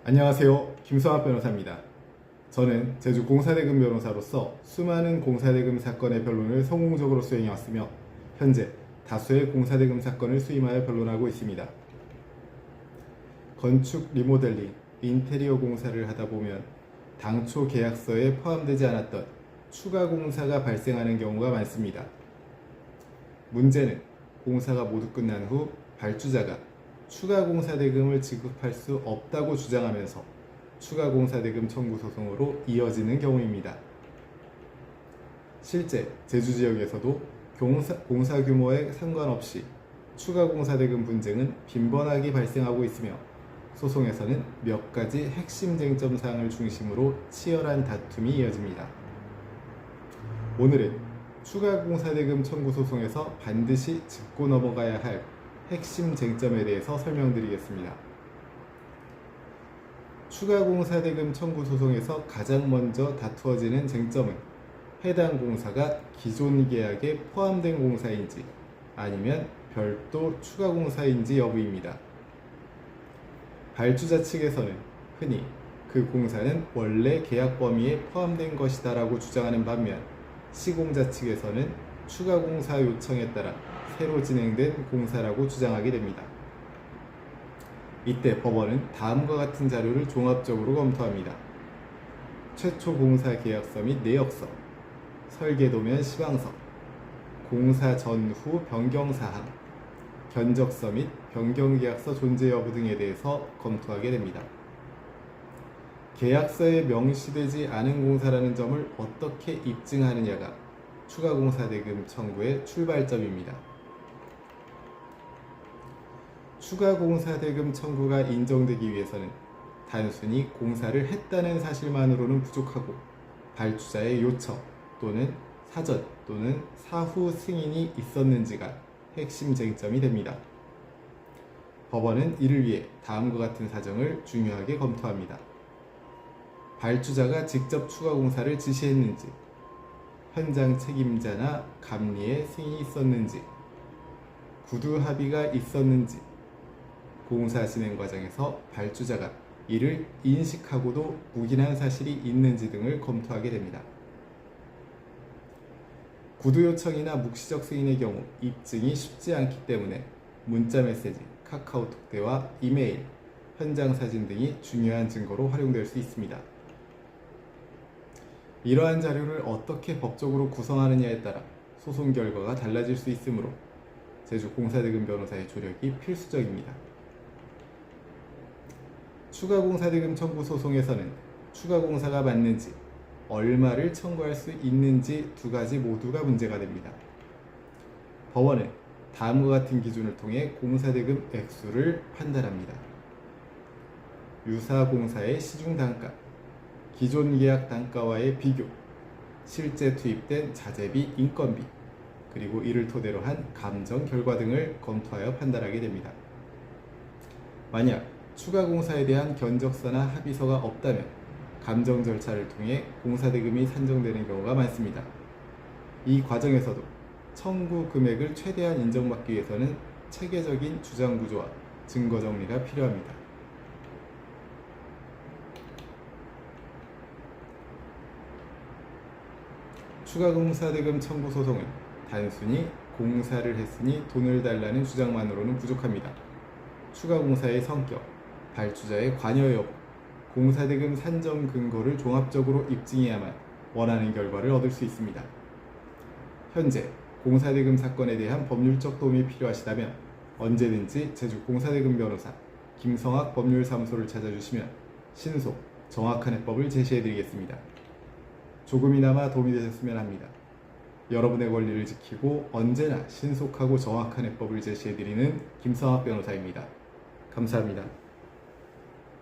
안녕하세요. 김성학 변호사입니다. 저는 제주 공사대금 변호사로서 수많은 공사대금 사건의 변론을 성공적으로 수행해왔으며 현재 다수의 공사대금 사건을 수임하여 변론하고 있습니다. 건축 리모델링, 인테리어 공사를 하다 보면 당초 계약서에 포함되지 않았던 추가 공사가 발생하는 경우가 많습니다. 문제는 공사가 모두 끝난 후 발주자가 추가 공사 대금을 지급할 수 없다고 주장하면서 추가 공사 대금 청구 소송으로 이어지는 경우입니다. 실제 제주 지역에서도 공사 규모에 상관없이 추가 공사 대금 분쟁은 빈번하게 발생하고 있으며 소송에서는 몇 가지 핵심 쟁점 사항을 중심으로 치열한 다툼이 이어집니다. 오늘은 추가 공사 대금 청구 소송에서 반드시 짚고 넘어가야 할 핵심 쟁점에 대해서 설명드리겠습니다. 추가 공사 대금 청구 소송에서 가장 먼저 다투어지는 쟁점은 해당 공사가 기존 계약에 포함된 공사인지 아니면 별도 추가 공사인지 여부입니다. 발주자 측에서는 흔히 그 공사는 원래 계약 범위에 포함된 것이다 라고 주장하는 반면 시공자 측에서는 추가 공사 요청에 따라 새로 진행된 공사라고 주장하게 됩니다. 이때 법원은 다음과 같은 자료를 종합적으로 검토합니다. 최초 공사 계약서 및 내역서, 설계도면 시방서, 공사 전후 변경 사항, 견적서 및 변경계약서 존재 여부 등에 대해서 검토하게 됩니다. 계약서에 명시되지 않은 공사라는 점을 어떻게 입증하느냐가 추가 공사 대금 청구의 출발점입니다. 추가 공사 대금 청구가 인정되기 위해서는 단순히 공사를 했다는 사실만으로는 부족하고 발주자의 요청 또는 사전 또는 사후 승인이 있었는지가 핵심 쟁점이 됩니다. 법원은 이를 위해 다음과 같은 사정을 중요하게 검토합니다. 발주자가 직접 추가 공사를 지시했는지, 현장 책임자나 감리의 승인이 있었는지, 구두 합의가 있었는지, 공사 진행 과정에서 발주자가 이를 인식하고도 묵인한 사실이 있는지 등을 검토하게 됩니다. 구두 요청이나 묵시적 승인의 경우 입증이 쉽지 않기 때문에 문자 메시지, 카카오톡 대화, 이메일, 현장 사진 등이 중요한 증거로 활용될 수 있습니다. 이러한 자료를 어떻게 법적으로 구성하느냐에 따라 소송 결과가 달라질 수 있으므로 제주 공사대금 변호사의 조력이 필수적입니다. 추가 공사 대금 청구 소송에서는 추가 공사가 맞는지, 얼마를 청구할 수 있는지 두 가지 모두가 문제가 됩니다. 법원은 다음과 같은 기준을 통해 공사 대금 액수를 판단합니다. 유사 공사의 시중 단가, 기존 계약 단가와의 비교, 실제 투입된 자재비, 인건비, 그리고 이를 토대로 한 감정 결과 등을 검토하여 판단하게 됩니다. 만약 추가 공사에 대한 견적서나 합의서가 없다면 감정 절차를 통해 공사 대금이 산정되는 경우가 많습니다. 이 과정에서도 청구 금액을 최대한 인정받기 위해서는 체계적인 주장 구조와 증거 정리가 필요합니다. 추가 공사 대금 청구 소송은 단순히 공사를 했으니 돈을 달라는 주장만으로는 부족합니다. 추가 공사의 성격, 발주자의 관여 여부, 공사 대금 산정 근거를 종합적으로 입증해야만 원하는 결과를 얻을 수 있습니다. 현재 공사 대금 사건에 대한 법률적 도움이 필요하시다면 언제든지 제주 공사대금 변호사 김성학 법률사무소를 찾아주시면 신속, 정확한 해법을 제시해드리겠습니다. 조금이나마 도움이 되셨으면 합니다. 여러분의 권리를 지키고 언제나 신속하고 정확한 해법을 제시해드리는 김성학 변호사입니다. 감사합니다.